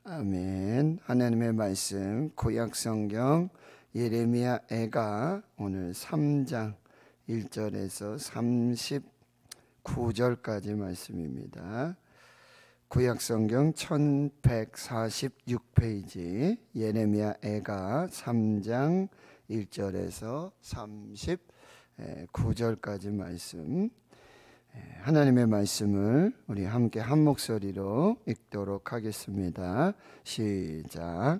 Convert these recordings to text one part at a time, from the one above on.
아멘. 하나님의 말씀 구약성경 예레미야 애가 오늘 3장 1절에서 39절까지 말씀입니다. 구약성경 1146페이지 예레미야 애가 3장 1절에서 39절까지 말씀, 하나님의 말씀을 우리 함께 한 목소리로 읽도록 하겠습니다. 시작.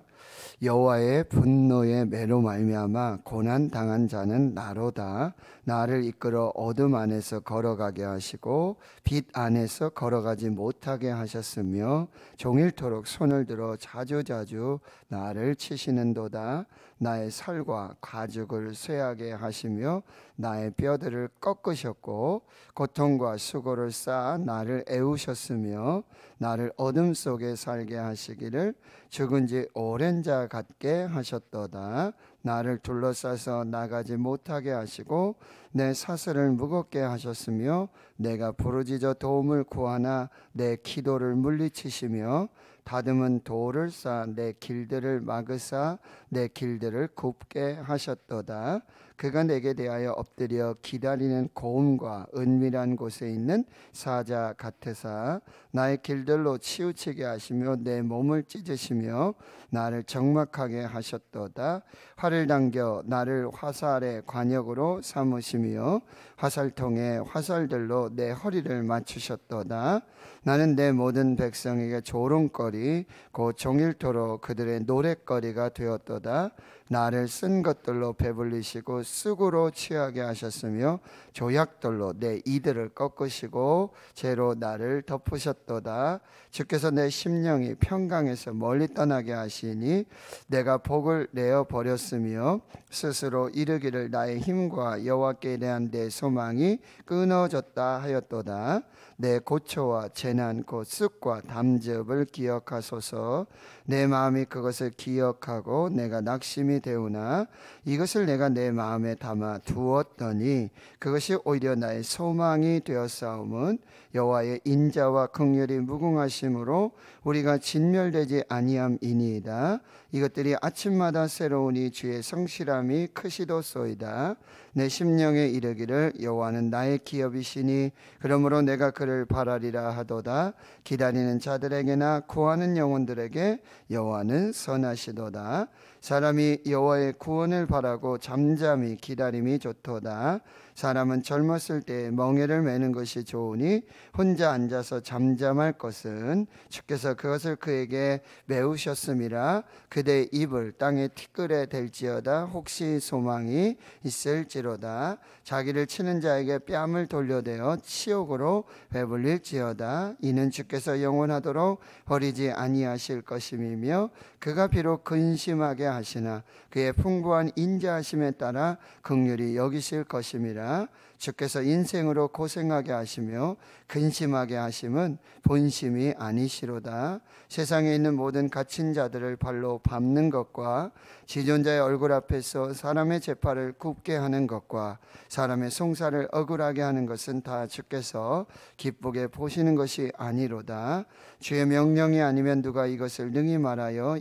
여호와의 분노의 매로 말미암아 고난 당한 자는 나로다. 나를 이끌어 어둠 안에서 걸어가게 하시고 빛 안에서 걸어가지 못하게 하셨으며 종일토록 손을 들어 자주자주 나를 치시는도다. 나의 살과 가죽을 쇠하게 하시며 나의 뼈들을 꺾으셨고 고통과 수고를 쌓아 나를 애우셨으며 나를 어둠 속에 살게 하시기를 죽은 지 오랜 자 같게 하셨도다. 나를 둘러싸서 나가지 못하게 하시고 내 사슬을 무겁게 하셨으며 내가 부르짖어 도움을 구하나 내 기도를 물리치시며 다듬은 돌을 쌓아 내 길들을 막으사 내 길들을 굽게 하셨도다. 그가 내게 대하여 엎드려 기다리는 고음과 은밀한 곳에 있는 사자 같으사 나의 길들로 치우치게 하시며 내 몸을 찢으시며 나를 적막하게 하셨도다. 활을 당겨 나를 화살의 관역으로 삼으시며 화살통에 화살들로 내 허리를 맞추셨도다. 나는 내 모든 백성에게 조롱거리 곧 종일토록 그들의 노랫거리가 되었도다. 나를 쓴 것들로 배불리시고 쑥으로 취하게 하셨으며 조약돌로 내 이들을 꺾으시고 재로 나를 덮으셨도다. 주께서 내 심령이 평강에서 멀리 떠나게 하시니 내가 복을 내어 버렸으며 스스로 이르기를 나의 힘과 여호와께 대한 내 소망이 끊어졌다 하였도다. 내 고초와 재난 곧 쑥과 담즙을 기억하소서. 내 마음이 그것을 기억하고 내가 낙심이 되오나 이것을 내가 내 마음에 담아 두었더니 그것이 오히려 나의 소망이 되었사오면 여호와의 인자와 긍휼이 무궁하심으로 우리가 진멸되지 아니함이니이다. 이것들이 아침마다 새로우니 주의 성실함이 크시도소이다. 내 심령에 이르기를 여호와는 나의 기업이시니 그러므로 내가 그를 바라리라 하도다. 기다리는 자들에게나 구하는 영혼들에게 여호와는 선하시도다. 사람이 여호와의 구원을 바라고 잠잠히 기다림이 좋도다. 사람은 젊었을 때에 멍에를 매는 것이 좋으니 혼자 앉아서 잠잠할 것은 주께서 그것을 그에게 메우셨음이라. 그대의 입을 땅에 티끌에 댈지어다. 혹시 소망이 있을지로다. 자기를 치는 자에게 뺨을 돌려대어 치욕으로 배불릴지어다. 이는 주께서 영원하도록 버리지 아니하실 것임이며 그가 비록 근심하게 하시나 그의 풍부한 인자하심에 따라 긍휼히 여기실 것임이라. 주께서 인생으로 고생하게 하시며 근심하게 하심은 본심이 아니시로다. 세상에 있는 모든 갇힌 자들을 발로 밟는 것과 지존자의 얼굴 앞에서 사람의 재판을 굽게 하는 것과 사람의 송사를 억울하게 하는 것은 다 주께서 기쁘게 보시는 것이 아니로다. 주의 명령이 아니면 누가 이것을 능히 말하여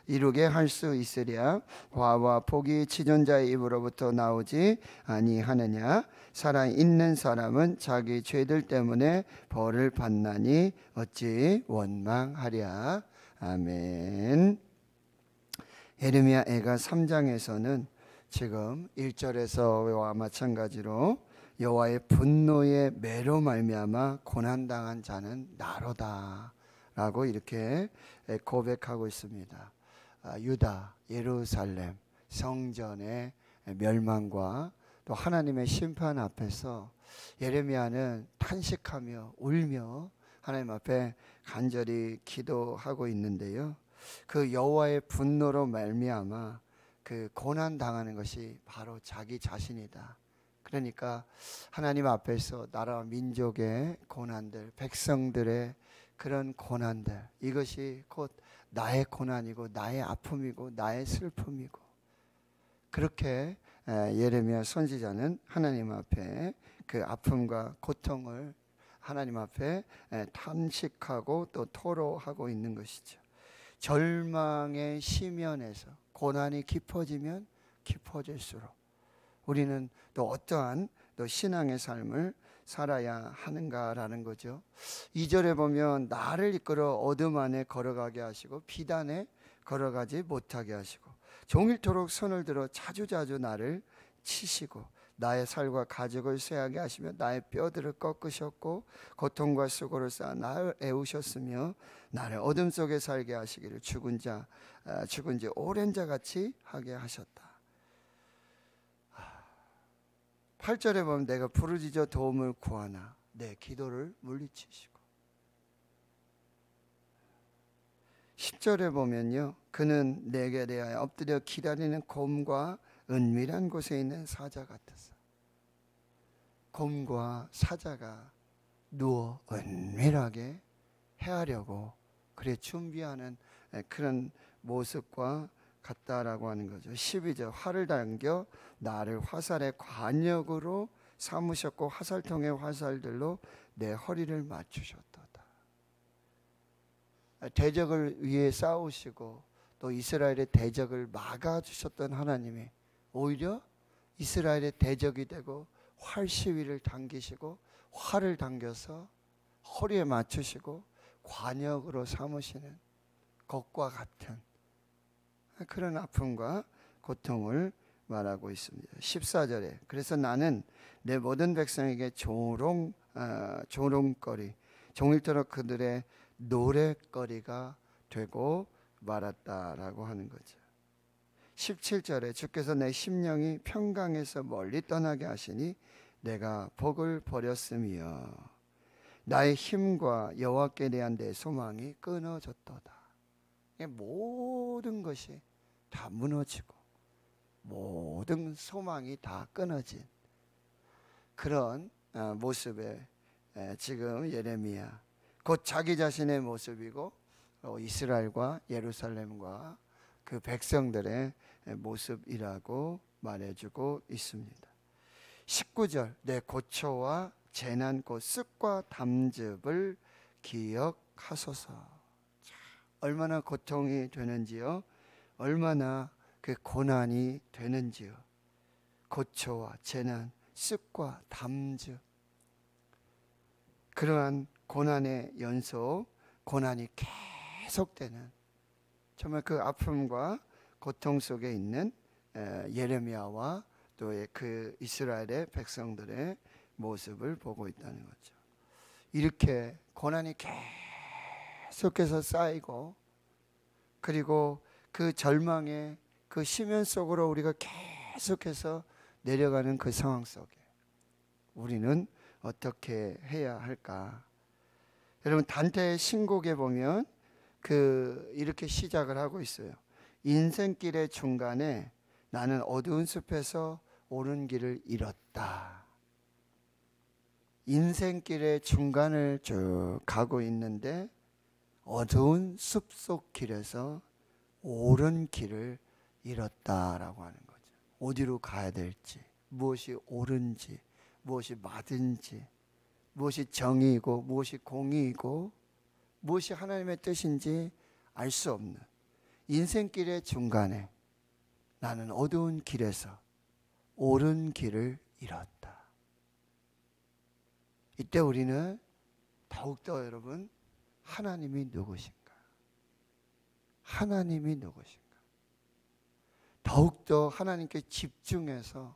이루게 할 수 있으랴. 화와 복이 지존자의 입으로부터 나오지 아니하느냐. 살아있는 사람은 자기 죄들 때문에 벌을 받나니 어찌 원망하랴. 아멘. 예레미야 애가 3장에서는 지금 1절에서와 마찬가지로 여호와의 분노의 매로 말미암아 고난당한 자는 나로다 라고 이렇게 고백하고 있습니다. 유다, 예루살렘, 성전의 멸망과 또 하나님의 심판 앞에서 예레미야는 탄식하며 울며 하나님 앞에 간절히 기도하고 있는데요. 그 여호와의 분노로 말미암아 그 고난 당하는 것이 바로 자기 자신이다. 그러니까 하나님 앞에서 나라와 민족의 고난들, 백성들의 그런 고난들, 이것이 곧 나의 고난이고 나의 아픔이고 나의 슬픔이고, 그렇게 예레미야 선지자는 하나님 앞에 그 아픔과 고통을 하나님 앞에 탄식하고 또 토로하고 있는 것이죠. 절망의 심연에서 고난이 깊어지면 깊어질수록 우리는 또 어떠한 또 신앙의 삶을 살아야 하는가라는 거죠. 2절에 보면 나를 이끌어 어둠 안에 걸어가게 하시고 비단에 걸어가지 못하게 하시고 종일토록 손을 들어 자주자주 나를 치시고 나의 살과 가죽을 쇠하게 하시며 나의 뼈들을 꺾으셨고 고통과 수고를 쌓아 나를 애우셨으며 나를 어둠 속에 살게 하시기를 죽은 지 오랜 자 같이 하게 하셨다. 8절에 보면 내가 부르짖어 도움을 구하나 내 기도를 물리치시고 10절에 보면요 그는 내게 대하여 엎드려 기다리는 곰과 은밀한 곳에 있는 사자 같았어. 곰과 사자가 누워 은밀하게 헤아려고 그래 준비하는 그런 모습과 같다라고 하는 거죠. 12절 활을 당겨 나를 화살의 관역으로 삼으셨고 화살통의 화살들로 내 허리를 맞추셨도다. 대적을 위해 싸우시고 또 이스라엘의 대적을 막아주셨던 하나님이 오히려 이스라엘의 대적이 되고 활 시위를 당기시고 활을 당겨서 허리에 맞추시고 관역으로 삼으시는 것과 같은 그런 아픔과 고통을 말하고 있습니다. 14절에 그래서 나는 내 모든 백성에게 조롱거리 종일토록 그들의 노랫거리가 되고 말았다라고 하는 거죠. 17절에 주께서 내 심령이 평강에서 멀리 떠나게 하시니 내가 복을 버렸으며 나의 힘과 여호와께 대한 내 소망이 끊어졌도다. 모든 것이 다 무너지고 모든 소망이 다 끊어진 그런 모습에 지금 예레미야 곧 자기 자신의 모습이고 이스라엘과 예루살렘과 그 백성들의 모습이라고 말해주고 있습니다. 19절 내 고초와 재난 곧 쓱과 담즙을 기억하소서. 얼마나 고통이 되는지요, 얼마나 그 고난이 되는지요. 고초와 재난, 쓱과 담즙, 그러한 고난의 연속, 고난이 계속되는 정말 그 아픔과 고통 속에 있는 예레미야와 또 그 이스라엘의 백성들의 모습을 보고 있다는 거죠. 이렇게 고난이 계속해서 쌓이고 그리고 그 절망의 그 심연 속으로 우리가 계속해서 내려가는 그 상황 속에 우리는 어떻게 해야 할까? 여러분 단테의 신곡에 보면 이렇게 시작을 하고 있어요. 인생길의 중간에 나는 어두운 숲에서 옳은 길을 잃었다. 인생길의 중간을 쭉 가고 있는데 어두운 숲속 길에서 옳은 길을 잃었다라고 하는 거죠. 어디로 가야 될지, 무엇이 옳은지, 무엇이 맞은지, 무엇이 정의이고 무엇이 공의이고 무엇이 하나님의 뜻인지 알 수 없는 인생길의 중간에 나는 어두운 길에서 옳은 길을 잃었다. 이때 우리는 더욱더 여러분 하나님이 누구신가? 하나님이 누구신가? 더욱더 하나님께 집중해서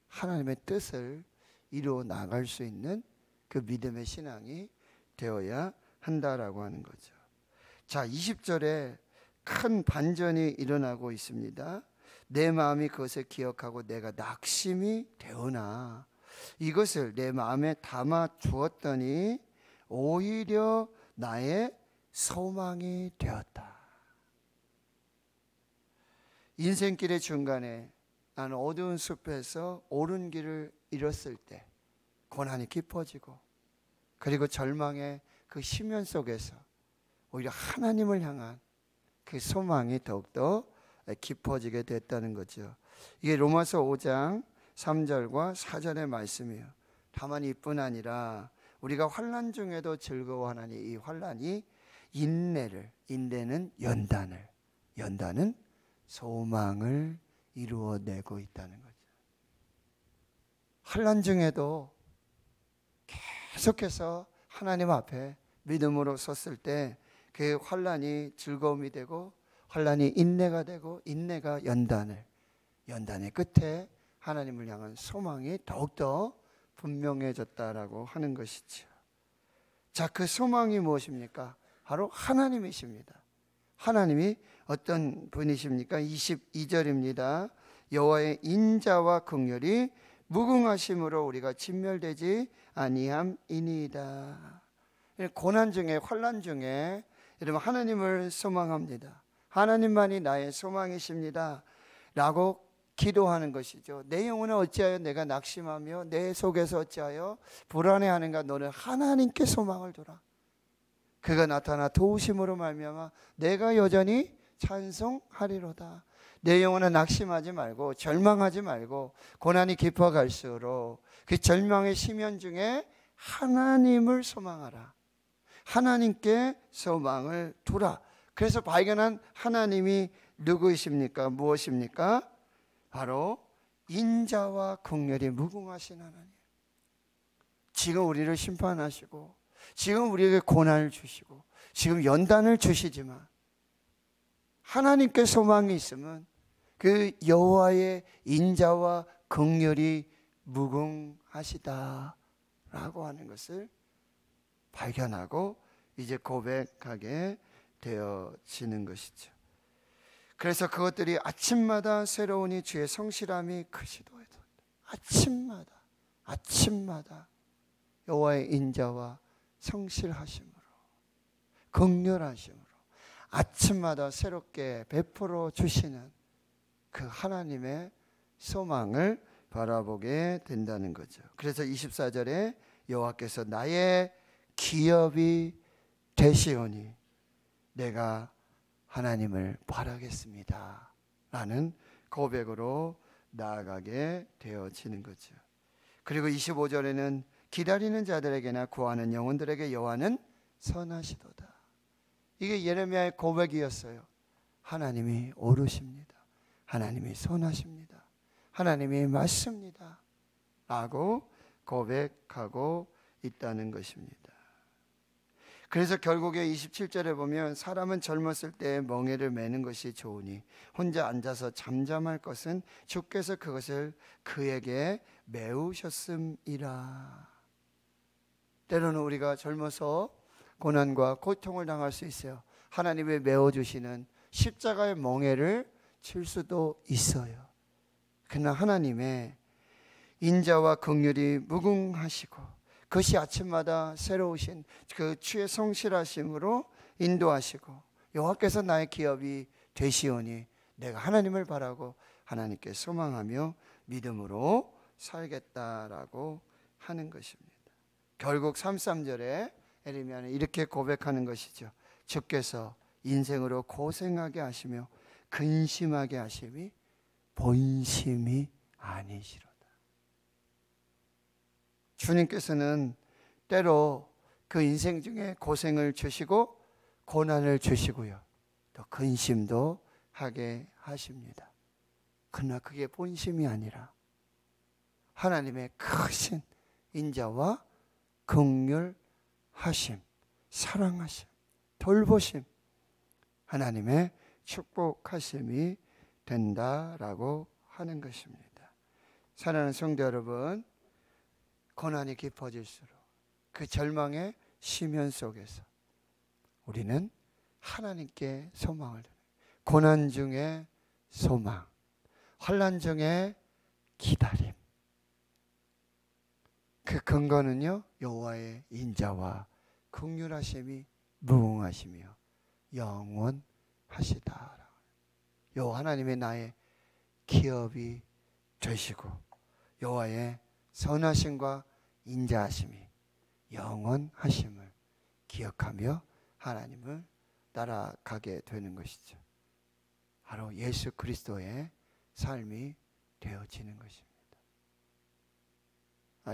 하나님의 뜻을 이루어 나갈 수 있는 그 믿음의 신앙이 되어야 한다라고 하는 거죠. 자, 20절에 큰 반전이 일어나고 있습니다. 내 마음이 그것을 기억하고 내가 낙심이 되오나 이것을 내 마음에 담아 주었더니 오히려 나의 소망이 되었다. 인생길의 중간에 나는 어두운 숲에서 옳은 길을 잃었을 때 고난이 깊어지고 그리고 절망의 그 심연 속에서 오히려 하나님을 향한 그 소망이 더욱더 깊어지게 됐다는 거죠. 이게 로마서 5장 3절과 4절의 말씀이에요. 다만 이뿐 아니라 우리가 환난 중에도 즐거워하나니 이 환난이 인내는 연단은 소망을 이루어내고 있다는 거죠. 환난 중에도 계속해서 하나님 앞에 믿음으로 섰을 때 그 환난이 즐거움이 되고 환난이 인내가 되고 인내가 연단의 끝에 하나님을 향한 소망이 더욱더 분명해졌다라고 하는 것이죠. 자, 그 소망이 무엇입니까? 바로 하나님이십니다. 하나님이 어떤 분이십니까? 22절입니다. 여호와의 인자와 긍휼이 무궁하심으로 우리가 진멸되지 아니함이니이다. 고난 중에 환난 중에 여러분 하나님을 소망합니다. 하나님만이 나의 소망이십니다 라고 기도하는 것이죠. 내 영혼을 어찌하여 내가 낙심하며 내 속에서 어찌하여 불안해하는가? 너는 하나님께 소망을 두라. 그가 나타나 도우심으로 말미암아 내가 여전히 찬송하리로다. 내 영혼은 낙심하지 말고 절망하지 말고 고난이 깊어갈수록 그 절망의 심연 중에 하나님을 소망하라. 하나님께 소망을 두라. 그래서 발견한 하나님이 누구이십니까? 무엇입니까? 바로 인자와 긍휼이 무궁하신 하나님. 지금 우리를 심판하시고 지금 우리에게 고난을 주시고 지금 연단을 주시지만 하나님께 소망이 있으면 그 여호와의 인자와 긍휼이 무궁하시다라고 하는 것을 발견하고 이제 고백하게 되어지는 것이죠. 그래서 그것들이 아침마다 새로우니 주의 성실함이 크시도다. 아침마다 여호와의 인자와 성실하심으로 긍휼하심으로 아침마다 새롭게 베풀어 주시는 그 하나님의 소망을 바라보게 된다는 거죠. 그래서 24절에 여호와께서 나의 기업이 되시오니 내가 하나님을 바라겠습니다 라는 고백으로 나아가게 되어지는 거죠. 그리고 25절에는 기다리는 자들에게나 구하는 영혼들에게 여호와는 선하시도다. 이게 예레미야의 고백이었어요. 하나님이 옳으십니다. 하나님이 선하십니다. 하나님이 맞습니다 라고 고백하고 있다는 것입니다. 그래서 결국에 27절에 보면 사람은 젊었을 때 멍에를 매는 것이 좋으니 혼자 앉아서 잠잠할 것은 주께서 그것을 그에게 메우셨음이라. 때로는 우리가 젊어서 고난과 고통을 당할 수 있어요. 하나님이 메워주시는 십자가의 멍에를 칠 수도 있어요. 그러나 하나님의 인자와 긍휼이 무궁하시고 그것이 아침마다 새로우신 그 주의 성실하심으로 인도하시고 여호와께서 나의 기업이 되시오니 내가 하나님을 바라고 하나님께 소망하며 믿음으로 살겠다라고 하는 것입니다. 결국 33절에 예레미야는 이렇게 고백하는 것이죠. 주께서 인생으로 고생하게 하시며 근심하게 하심이 본심이 아니시로다. 주님께서는 때로 그 인생 중에 고생을 주시고 고난을 주시고요. 또 근심도 하게 하십니다. 그러나 그게 본심이 아니라 하나님의 크신 인자와 긍휼하심, 사랑하심, 돌보심, 하나님의 축복하심이 된다라고 하는 것입니다. 사랑하는 성도 여러분, 고난이 깊어질수록 그 절망의 심연 속에서 우리는 하나님께 소망을 드려요. 고난 중에 소망, 환난 중에 기다림. 그 근거는요, 여호와의 인자와 긍휼하심이 무궁하시며 영원하시다. 여호와 하나님의 나의 기업이 되시고 여호와의 선하심과 인자하심이 영원하심을 기억하며 하나님을 따라가게 되는 것이죠. 바로 예수 그리스도의 삶이 되어지는 것입니다.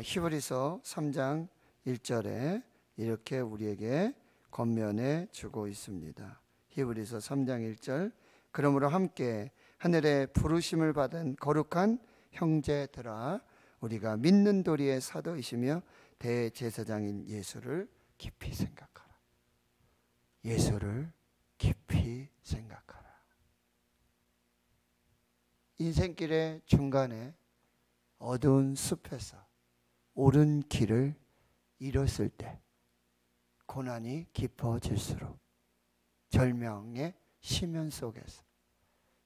히브리서 3장 1절에 이렇게 우리에게 권면해 주고 있습니다. 히브리서 3장 1절, 그러므로 함께 하늘에 부르심을 받은 거룩한 형제들아, 우리가 믿는 도리의 사도이시며 대제사장인 예수를 깊이 생각하라. 예수를 깊이 생각하라. 인생길의 중간에 어두운 숲에서 옳은 길을 잃었을 때 고난이 깊어질수록 절망의 심연 속에서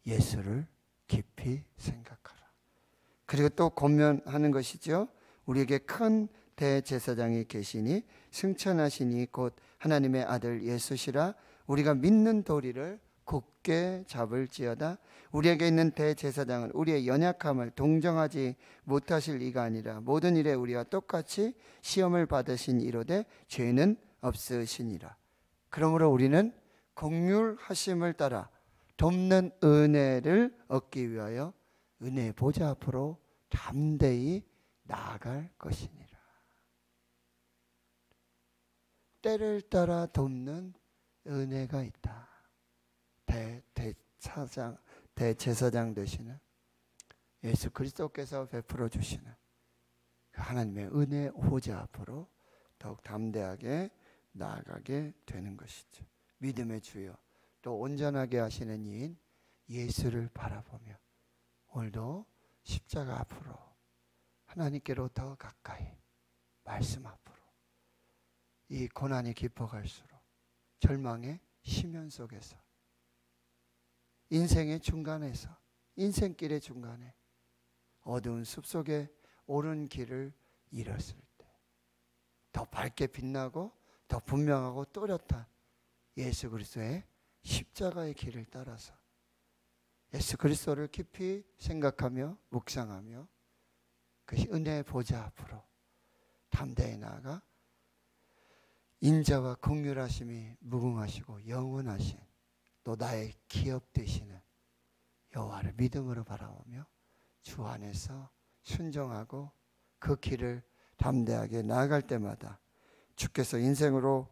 예수를 깊이 생각하라. 그리고 또 권면하는 것이죠. 우리에게 큰 대제사장이 계시니 승천하시니 곧 하나님의 아들 예수시라. 우리가 믿는 도리를 굳게 잡을지어다. 우리에게 있는 대제사장은 우리의 연약함을 동정하지 못하실 이가 아니라 모든 일에 우리와 똑같이 시험을 받으신 이로되 죄는 없으시니라. 그러므로 우리는 긍휼하심을 따라 돕는 은혜를 얻기 위하여 은혜의 보좌 앞으로 담대히 나아갈 것이니라. 때를 따라 돕는 은혜가 있다. 대제사장 되시는 예수 그리스도께서 베풀어 주시는 하나님의 은혜 보좌 앞으로 더욱 담대하게 나아가게 되는 것이죠. 믿음의 주여, 또 온전하게 하시는 이인 예수를 바라보며 오늘도 십자가 앞으로 하나님께로 더 가까이 말씀 앞으로 이 고난이 깊어갈수록 절망의 심연 속에서 인생의 중간에서 인생길의 중간에 어두운 숲속에 옳은 길을 잃었을 때 더 밝게 빛나고 더 분명하고 또렷한 예수 그리스도의 십자가의 길을 따라서 예수 그리스도를 깊이 생각하며 묵상하며 그것이 은혜의 보좌 앞으로 담대히 나아가 인자와 긍휼하심이 무궁하시고 영원하신 또 나의 기업 되시는 여호와를 믿음으로 바라보며 주 안에서 순종하고 그 길을 담대하게 나아갈 때마다 주께서 인생으로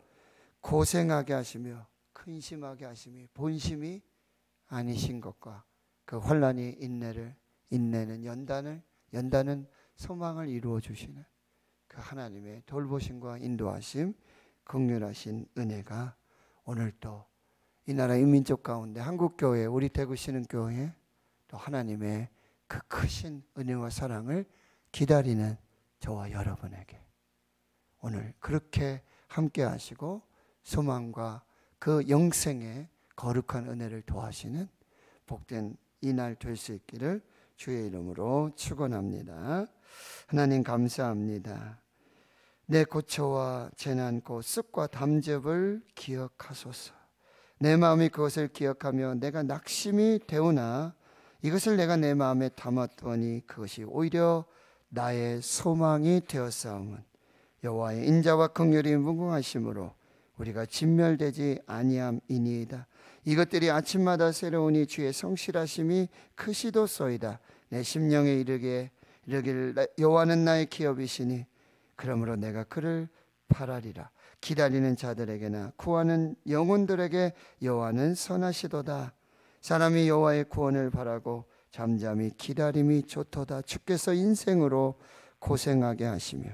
고생하게 하시며 근심하게 하심이 본심이 아니신 것과 그 환난이 인내는 연단은 소망을 이루어 주시는 그 하나님의 돌보심과 인도하심, 긍휼하신 은혜가 오늘 또 이 나라 인민족 가운데 한국교회, 우리 대구신흥교회 또 하나님의 그 크신 은혜와 사랑을 기다리는 저와 여러분에게 오늘 그렇게 함께 하시고 소망과 그 영생의 거룩한 은혜를 도와주시는 복된 이날 될 수 있기를 주의 이름으로 축원합니다. 하나님 감사합니다. 내 고초와 재난 곧 습과 담즙을 기억하소서. 내 마음이 그것을 기억하며 내가 낙심이 되오나 이것을 내가 내 마음에 담았더니 그것이 오히려 나의 소망이 되었사오면 여호와의 인자와 긍휼이 무궁하심으로 우리가 진멸되지 아니함이니이다. 이것들이 아침마다 새로우니 주의 성실하심이 크시도소이다. 내 심령에 이르길 여호와는 나의 기업이시니 그러므로 내가 그를 바라리라. 기다리는 자들에게나 구하는 영혼들에게 여호와는 선하시도다. 사람이 여호와의 구원을 바라고 잠잠히 기다림이 좋도다. 주께서 인생으로 고생하게 하시며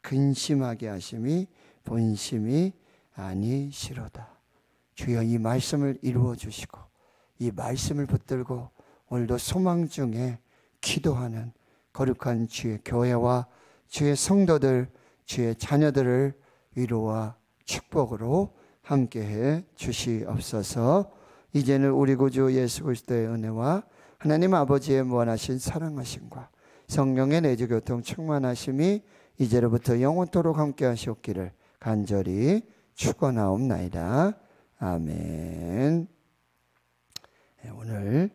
근심하게 하심이 본심이 아니시로다. 주여 이 말씀을 이루어 주시고 이 말씀을 붙들고 오늘도 소망 중에 기도하는 거룩한 주의 교회와 주의 성도들, 주의 자녀들을 위로와 축복으로 함께해 주시옵소서. 이제는 우리 구주 예수 그리스도의 은혜와 하나님 아버지의 무한하신 사랑하심과 성령의 내주교통 충만하심이 이제로부터 영원토록 함께 하시옵기를 간절히 축원하옵나이다. 아멘. 오늘